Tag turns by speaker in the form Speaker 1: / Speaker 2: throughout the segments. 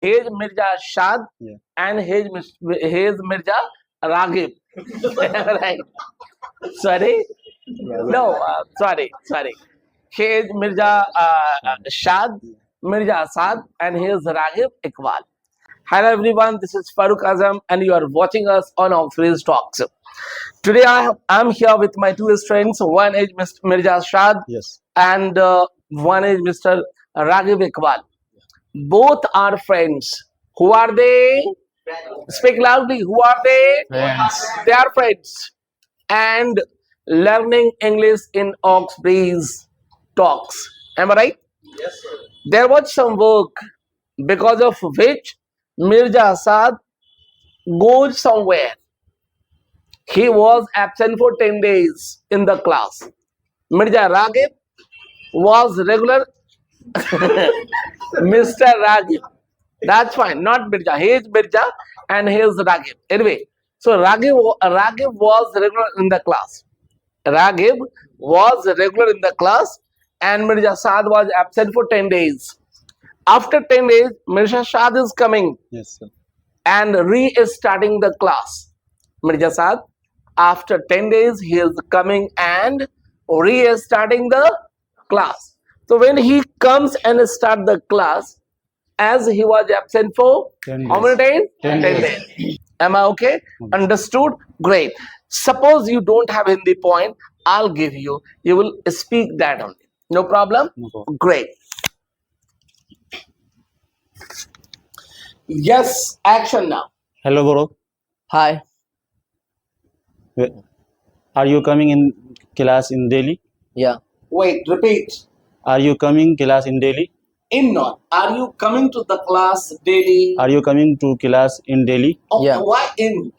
Speaker 1: his Mirza Shad
Speaker 2: Yeah.
Speaker 1: and his Mirza Raghib. Right? Sorry? No, sorry. His Mirza Shad, Mirza Asad, and his Raghib Iqbal. Hello everyone, this is Farooq Azam and you are watching us on Oxford Talks. Today I'm here with my two friends. One is Mr. Mirza Shad
Speaker 2: Yes.
Speaker 1: and one is Mr. Raghib Iqbal. Both are friends. Who are they? Speak loudly. Who are they?
Speaker 2: Friends.
Speaker 1: They are friends. And learning English in Oxbridge Talks. Am I right?
Speaker 3: Yes, sir.
Speaker 1: There was some work because of which Mirza Asad goes somewhere. He was absent for 10 days in the class. Mirza Raghib was regular. Mr. Raghib. That's fine. Not Mirza. He is Mirza and he is Raghib. Anyway, so Raghib was regular in the class. Raghib was regular in the class and Mirza Saad was absent for 10 days. After 10 days, Mirza Saad is coming
Speaker 2: Yes, sir.
Speaker 1: and restarting the class. Mirza Saad, after 10 days, he is coming and restarting the class. So when he comes and start the class, as he was absent for
Speaker 2: 10
Speaker 1: how many days?
Speaker 2: 10
Speaker 1: days. Am I okay? Understood? Great. Suppose you don't have Hindi point, I'll give you. You will speak that only. No problem?
Speaker 2: No problem.
Speaker 1: Great. Yes, action now.
Speaker 2: Hello, bro.
Speaker 1: Hi.
Speaker 2: Are you coming in class in Delhi?
Speaker 1: Yeah. Wait, repeat.
Speaker 2: Are you coming class in Delhi?
Speaker 1: In not. Are you coming to the class daily?
Speaker 2: Are you coming to class in Delhi?
Speaker 1: Oh,
Speaker 4: Yeah.
Speaker 1: Why in?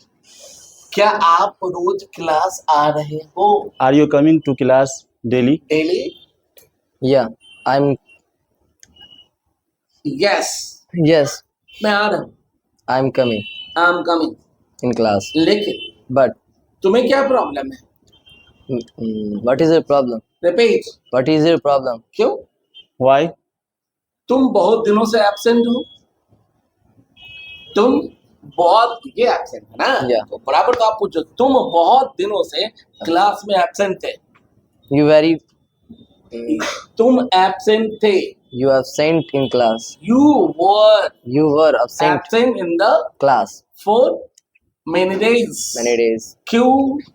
Speaker 1: क्या आप रोज class आ रहे हो?
Speaker 2: Are you coming to class Delhi?
Speaker 1: Daily?
Speaker 4: Yeah, I'm.
Speaker 1: Yes.
Speaker 4: Yes,
Speaker 1: मैं आ रहा हूँ.
Speaker 4: I'm coming
Speaker 1: I'm coming.
Speaker 4: in class.
Speaker 1: लेकिन
Speaker 4: But
Speaker 1: तुम्हें क्या प्रॉब्लम है?
Speaker 4: what is your problem?
Speaker 1: Repeat.
Speaker 4: What is your problem?
Speaker 1: क्यों?
Speaker 2: Why?
Speaker 1: तुम बहुत दिनों से एब्सेंट हो. तुम बहुत ये एब्सेंट है ना?
Speaker 4: Yeah.
Speaker 1: तो बराबर तो आप पूछो. तुम बहुत दिनों से क्लास में एब्सेंट थे.
Speaker 4: You very.
Speaker 1: तुम एब्सेंट थे.
Speaker 4: You absent in class.
Speaker 1: You were
Speaker 4: You were absent
Speaker 1: absent in the
Speaker 4: class
Speaker 1: for many days.
Speaker 4: many days.
Speaker 1: Q.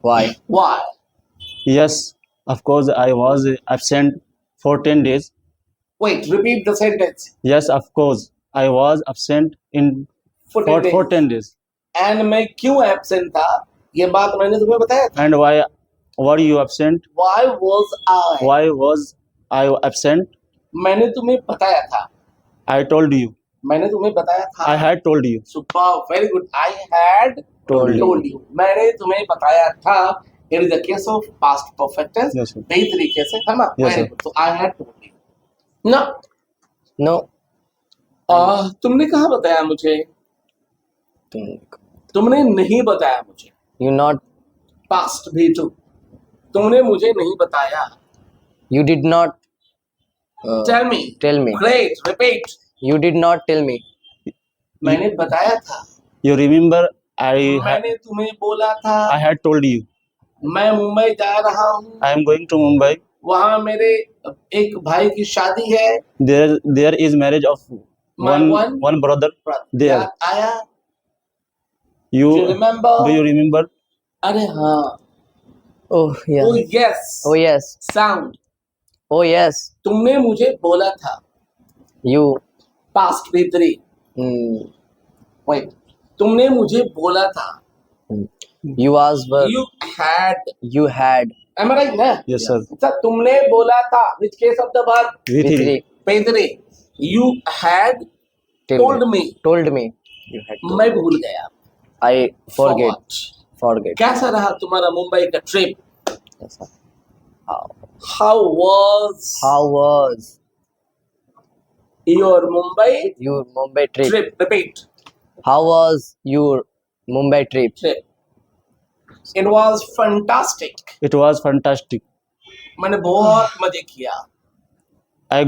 Speaker 4: Why?
Speaker 1: Why?
Speaker 2: Yes, of course, I was absent for 10 days.
Speaker 1: Wait, repeat the sentence.
Speaker 2: Yes, of course, I was absent in
Speaker 1: For 10 days.
Speaker 2: for 10 days.
Speaker 1: And मैं क्यों absent था? ये बात मैंने तुम्हें बताया था.
Speaker 2: And why were you absent?
Speaker 1: Why was I?
Speaker 2: Why was I absent?
Speaker 1: मैंने तुम्हें बताया था.
Speaker 2: I told you.
Speaker 1: मैंने तुम्हें बताया था.
Speaker 2: I had told you.
Speaker 1: Super, very good. I had
Speaker 2: Told
Speaker 1: you. मैंने तुम्हें बताया था. It is a case of past perfect tense.
Speaker 2: Yes, sir.
Speaker 1: सही तरीके से है ना?
Speaker 2: Yes,
Speaker 1: Very
Speaker 2: sir.
Speaker 1: good. So I had told you. ना.
Speaker 4: No.
Speaker 1: तुमने कहाँ बताया मुझे? तुमने नहीं बताया मुझे.
Speaker 4: You not.
Speaker 1: पास्ट भी टू. तुमने मुझे नहीं बताया.
Speaker 4: You did not.
Speaker 1: Tell me.
Speaker 4: Tell me.
Speaker 1: Great. Repeat.
Speaker 4: You did not tell me.
Speaker 1: मैंने बताया था.
Speaker 2: You remember
Speaker 1: मैंने तुम्हें बोला था.
Speaker 2: I had told you.
Speaker 1: मैं मुंबई जा रहा हूँ.
Speaker 2: I am going to Mumbai.
Speaker 1: वहाँ मेरे एक भाई की शादी है.
Speaker 2: There is marriage of
Speaker 1: My
Speaker 2: one brother there.
Speaker 1: याद आया?
Speaker 2: You
Speaker 1: Do you remember?
Speaker 2: do you remember?
Speaker 1: अरे हाँ.
Speaker 4: Oh yeah.
Speaker 1: Oh yes.
Speaker 4: Oh yes.
Speaker 1: Sound.
Speaker 4: Oh yes.
Speaker 1: तुमने मुझे बोला था.
Speaker 4: You.
Speaker 1: Past भी three. Wait. तुमने मुझे बोला था.
Speaker 4: You was.
Speaker 1: You had.
Speaker 4: You had.
Speaker 1: Am I right? ना?
Speaker 2: Yes, sir.
Speaker 1: अच्छा, तुमने बोला था. Which case of the verb?
Speaker 2: V3.
Speaker 1: P3. You had told me.
Speaker 4: Told me. You had. Told.
Speaker 1: मैं भूल गया.
Speaker 4: I forget.
Speaker 1: Forgot.
Speaker 4: Forget.
Speaker 1: कैसा रहा तुम्हारा मुंबई का trip?
Speaker 4: Yes, sir. How?
Speaker 1: How was
Speaker 4: How was
Speaker 1: your Mumbai
Speaker 4: your Mumbai trip?
Speaker 1: trip? Repeat.
Speaker 4: How was your Mumbai trip?
Speaker 1: Trip. It was fantastic.
Speaker 2: It was fantastic.
Speaker 1: मैंने बहुत मजे किया.
Speaker 2: I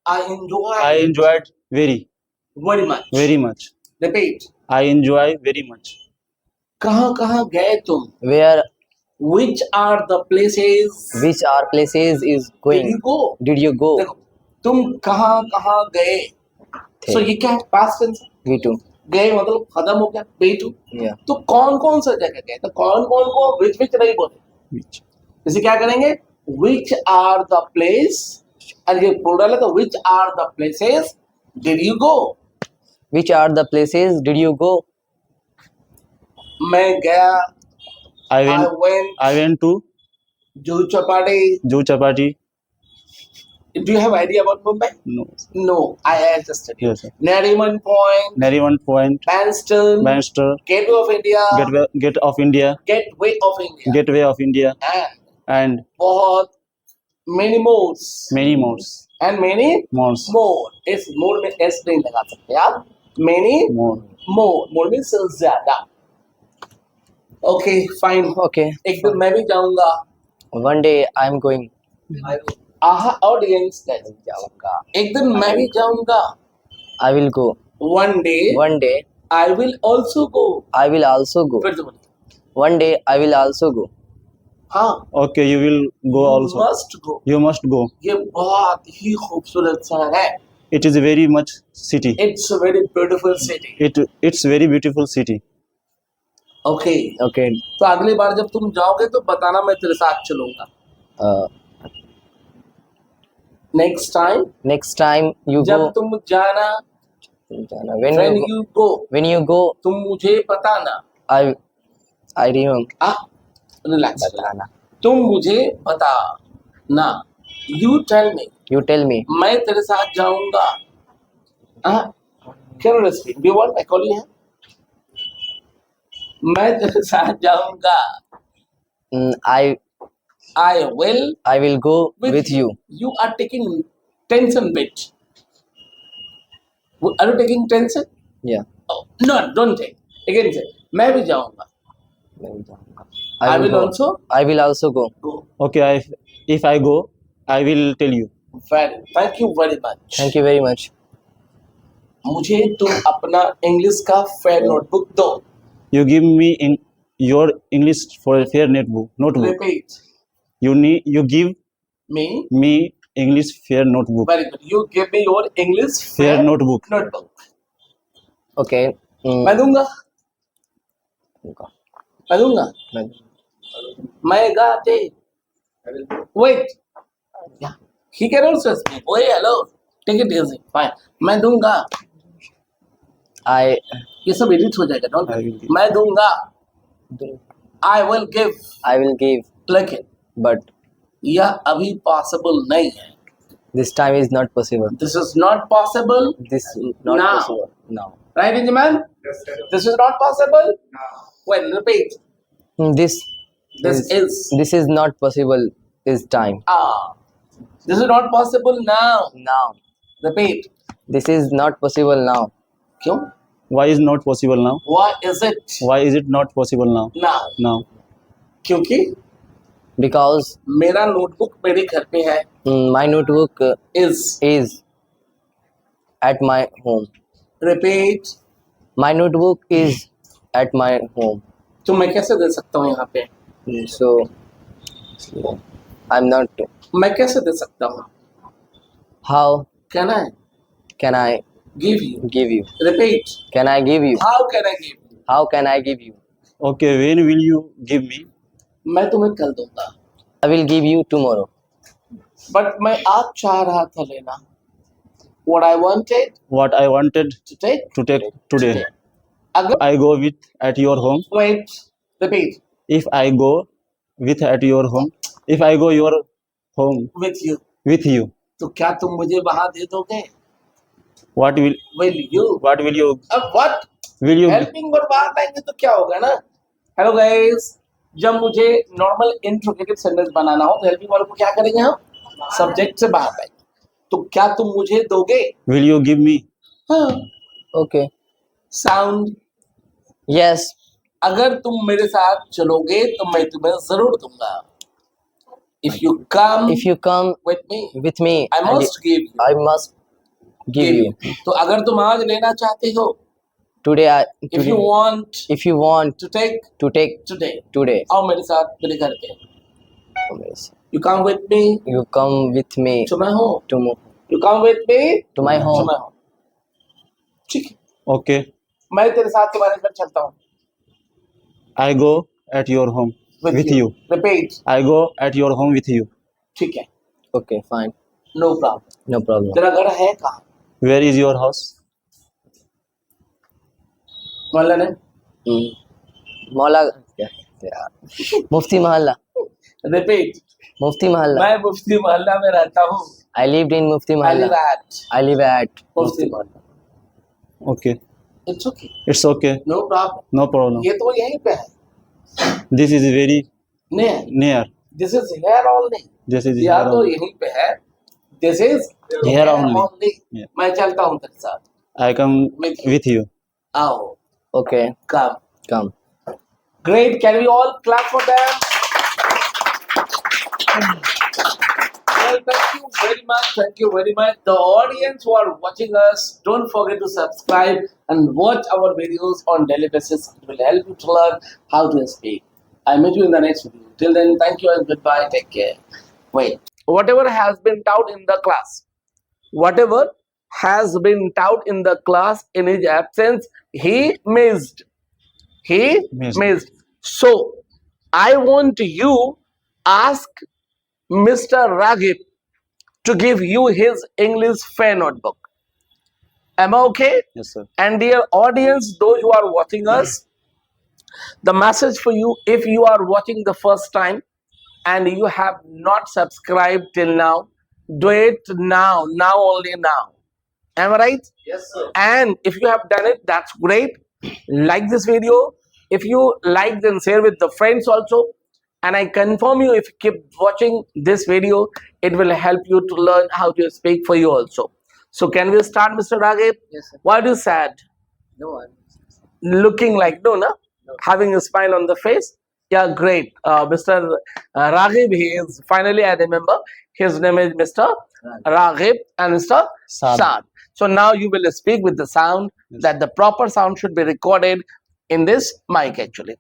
Speaker 1: I enjoyed.
Speaker 2: enjoyed very.
Speaker 1: Very much.
Speaker 2: very much.
Speaker 1: Repeat.
Speaker 2: I enjoy very much.
Speaker 1: कहाँ कहाँ गए तुम?
Speaker 4: Where,
Speaker 1: Which are the places?
Speaker 4: which are places is
Speaker 1: Did
Speaker 4: going?
Speaker 1: you go?
Speaker 4: Did you go?
Speaker 1: देखो तुम कहाँ कहाँ गए?
Speaker 4: थे.
Speaker 1: So ये क्या है? Past tense.
Speaker 4: Me too.
Speaker 1: गए मतलब खत्म हो गया. Be to.
Speaker 4: Yeah.
Speaker 1: तो कौन कौन सा जगह गए? तो कौन कौन को which नहीं बोले.
Speaker 2: Which?
Speaker 1: इसे क्या करेंगे? Which are the place? और ये plural है तो which are the places did you go?
Speaker 4: Which are the places did you go?
Speaker 1: मैं गया.
Speaker 2: I
Speaker 1: I
Speaker 2: went.
Speaker 1: went.
Speaker 2: I went to
Speaker 1: Juhu Chapati.
Speaker 2: Juhu Chapati.
Speaker 1: Do you have idea about Mumbai?
Speaker 2: No.
Speaker 1: No, I suggested you.
Speaker 2: Yes, sir.
Speaker 1: Nariman Point,
Speaker 2: Nariman Point.
Speaker 1: Banstead,
Speaker 2: Banster.
Speaker 1: Gateway of India,
Speaker 2: Gate of India.
Speaker 1: Gateway of India,
Speaker 2: Gateway of India.
Speaker 1: and
Speaker 2: And
Speaker 1: बहुत many more,
Speaker 2: many more.
Speaker 1: and many
Speaker 2: More.
Speaker 1: more. इस more में s नहीं लगा सकते आप. Many
Speaker 2: More.
Speaker 1: more means ज़्यादा. Okay, fine.
Speaker 4: Okay.
Speaker 1: एक दिन मैं भी जाऊँगा.
Speaker 4: One day I'm going.
Speaker 1: आहा audience guys.
Speaker 4: जाऊंगा.
Speaker 1: एक दिन मैं भी जाऊँगा.
Speaker 4: I will go.
Speaker 1: One day
Speaker 4: One day
Speaker 1: I will also go.
Speaker 4: I will also go.
Speaker 1: फिर से बोलिए.
Speaker 4: One day I will also go.
Speaker 1: हाँ.
Speaker 2: Okay, you will go also.
Speaker 1: Must go.
Speaker 2: You must go.
Speaker 1: ये बहुत ही खूबसूरत शहर है.
Speaker 2: It is a very much city.
Speaker 1: It's a very beautiful city.
Speaker 2: It's very beautiful city.
Speaker 1: Okay.
Speaker 4: Okay.
Speaker 1: तो अगली बार जब तुम जाओगे तो बताना मैं तेरे साथ चलूंगा. Next time
Speaker 4: Next time you
Speaker 1: जब
Speaker 4: go.
Speaker 1: तुम जाना,
Speaker 4: When
Speaker 1: when
Speaker 4: you go,
Speaker 1: you go,
Speaker 4: when you go,
Speaker 1: तुम मुझे बताना.
Speaker 4: I remember.
Speaker 1: Relax.
Speaker 4: बताना.
Speaker 1: तुम मुझे बताना. You tell me.
Speaker 4: You tell me.
Speaker 1: मैं तेरे साथ जाऊंगा. Can you speak? Do you want? I call you. मैं तेरे साथ जाऊंगा. I will
Speaker 4: go with you.
Speaker 1: You are taking tension bit. Are you taking tension?
Speaker 4: Yeah.
Speaker 1: Oh, no, don't take. Again say, मैं भी जाऊंगा. I will
Speaker 4: go.
Speaker 1: also
Speaker 4: I will also go.
Speaker 1: go.
Speaker 2: Okay, if I go, I will tell you.
Speaker 1: Thank you very much.
Speaker 4: Thank you very much.
Speaker 1: मुझे तुम अपना English का fair notebook दो.
Speaker 2: You give me your English for a fair notebook.
Speaker 1: Repeat.
Speaker 2: You give
Speaker 1: Me.
Speaker 2: me English fair notebook.
Speaker 1: Very good. You give me your English
Speaker 2: Fair notebook.
Speaker 1: notebook.
Speaker 4: Okay.
Speaker 1: मैं दूंगा. मैं दूंगा. मैं गाते. Wait. Yeah. He can also speak. Wait, hello. Take it easy. Fine. मैं दूंगा. ये सब एडिट हो जाएगा. Don't.
Speaker 2: I will give.
Speaker 1: मैं दूंगा. I will give.
Speaker 4: I will give.
Speaker 1: लेकिन
Speaker 4: But
Speaker 1: यह अभी पॉसिबल नहीं है.
Speaker 4: this time is not possible.
Speaker 1: This is not possible.
Speaker 4: This is not
Speaker 1: Now.
Speaker 4: possible. Now.
Speaker 1: Right, Benjamin? Yes, sir. This is not possible. No. Well, repeat.
Speaker 4: This
Speaker 1: This is
Speaker 4: not possible this time.
Speaker 1: This is not possible now.
Speaker 4: Now.
Speaker 1: Repeat.
Speaker 4: This is not possible now.
Speaker 1: क्यों?
Speaker 2: Why is not possible now?
Speaker 1: Why is it
Speaker 2: Why is it not possible now?
Speaker 1: now?
Speaker 2: Now.
Speaker 1: क्योंकि
Speaker 4: Because
Speaker 1: मेरा notebook मेरे घर पे है.
Speaker 4: my notebook
Speaker 1: Is.
Speaker 4: At my home.
Speaker 1: Repeat.
Speaker 4: My notebook is at my home.
Speaker 1: तो मैं कैसे दे सकता हूँ यहाँ पे?
Speaker 4: So I'm not.
Speaker 1: मैं कैसे दे सकता हूँ?
Speaker 4: How
Speaker 1: Can I
Speaker 4: can I
Speaker 1: give you?
Speaker 4: give you?
Speaker 1: Repeat.
Speaker 4: Can I give you?
Speaker 1: How can I give you?
Speaker 4: How can I give you?
Speaker 2: Okay, when will you give me?
Speaker 1: मैं तुम्हें कल दूंगा.
Speaker 4: I will give you tomorrow.
Speaker 1: But मैं आज चाह रहा था लेना. What I wanted
Speaker 2: What I wanted
Speaker 1: to take
Speaker 2: to take today.
Speaker 1: अगर
Speaker 2: I go with at your home.
Speaker 1: wait. Repeat.
Speaker 2: If I go with at your home. If I go your home
Speaker 1: With you.
Speaker 2: with you.
Speaker 1: तो क्या तुम मुझे वहां दे दोगे?
Speaker 2: What will
Speaker 1: Will you?
Speaker 2: you
Speaker 1: अब what?
Speaker 2: will you
Speaker 1: helping verb बाहर लाएंगे तो क्या होगा ना? हेलो गाइस, जब मुझे नॉर्मल इंट्रोगेटिव सेंटेंस बनाना हो तो हेल्पिंग वर्ब को क्या करेंगे हम? सब्जेक्ट से बाहर लाएंगे. तो क्या तुम मुझे दोगे?
Speaker 2: will you give me?
Speaker 1: हाँ.
Speaker 4: Okay.
Speaker 1: साउंड.
Speaker 4: Yes.
Speaker 1: अगर तुम मेरे साथ चलोगे तो मैं तुम्हें जरूर दूंगा. If you come
Speaker 4: If you come
Speaker 1: with me,
Speaker 4: with me,
Speaker 1: I
Speaker 4: and
Speaker 1: must give you.
Speaker 4: I must give you.
Speaker 1: तो अगर तुम आज लेना चाहते हो,
Speaker 4: Today,
Speaker 1: if you want
Speaker 4: if you want
Speaker 1: to take
Speaker 4: to take
Speaker 1: today, आओ मेरे साथ मेरे घर पे. You come with me
Speaker 4: you come with me
Speaker 1: to my home. You come with me
Speaker 4: to my
Speaker 1: to
Speaker 4: home.
Speaker 1: my home. ठीक है,
Speaker 2: Okay.
Speaker 1: मैं तेरे साथ तुम्हारे घर चलता हूँ.
Speaker 2: I go at your home with you.
Speaker 1: Repeat.
Speaker 2: I go at your home with you.
Speaker 1: ठीक है,
Speaker 4: Okay, fine.
Speaker 1: no problem.
Speaker 4: No problem.
Speaker 1: तेरा घर है कहाँ?
Speaker 2: Where is your house?
Speaker 1: मोहल्ला ने.
Speaker 4: मौला क्या कहते हैं यार? मुफ्ती मोहल्ला.
Speaker 1: Repeat.
Speaker 4: मुफ्ती मोहल्ला.
Speaker 1: मैं मुफ्ती मोहल्ला में रहता हूँ.
Speaker 4: I lived in Mufti
Speaker 1: I
Speaker 4: Mahalla.
Speaker 1: live at
Speaker 4: I live at
Speaker 1: मुफ्ती मोहल्ला.
Speaker 2: Okay.
Speaker 1: It's okay.
Speaker 2: It's okay.
Speaker 1: No problem.
Speaker 2: No problem.
Speaker 1: ये तो यहीं पे है.
Speaker 2: This is very
Speaker 1: नहीं,
Speaker 2: near.
Speaker 1: this is here only.
Speaker 2: This is
Speaker 1: या
Speaker 2: here
Speaker 1: तो
Speaker 2: only.
Speaker 1: यहीं पे है. This is
Speaker 2: Here only. Yeah.
Speaker 1: मैं चलता हूँ तेरे साथ.
Speaker 2: I come
Speaker 1: With
Speaker 2: with you.
Speaker 1: आओ,
Speaker 4: Okay,
Speaker 1: come.
Speaker 4: come.
Speaker 1: Great. Can we all clap for them? Well, thank you very much. Thank you very much. The audience who are watching us, don't forget to subscribe and watch our videos on daily basis. It will help you to learn how to speak. I'll meet you in the next video. Till then, thank you and goodbye. Take care. Wait. Whatever has been taught in the class, whatever has been taught in the class in his absence, he missed. He
Speaker 2: Missed.
Speaker 1: missed. So, I want you ask Mr. Raghib to give you his English fair notebook. Am I okay?
Speaker 2: Yes, sir.
Speaker 1: And dear audience, those who are watching us, the message for you, if you are watching the first time and you have not subscribed till now, do it now, only now. Am I right?
Speaker 3: Yes, sir.
Speaker 1: And if you have done it, that's great. Like this video. If you like, then share with the friends also. And I confirm you, if you keep watching this video, it will help you to learn how to speak for you also. So can we start, Mr. Raghib?
Speaker 4: Yes, sir.
Speaker 1: Why are you sad?
Speaker 4: No one.
Speaker 1: Looking like no. Having a smile on the face. Yeah, great. Mr. Raghib, he is finally, I remember, his name is Mr. Raghib and Mr.
Speaker 2: Saad.
Speaker 1: Saad. So now you will speak with the sound
Speaker 2: Yes.
Speaker 1: that the proper sound should be recorded in this mic actually.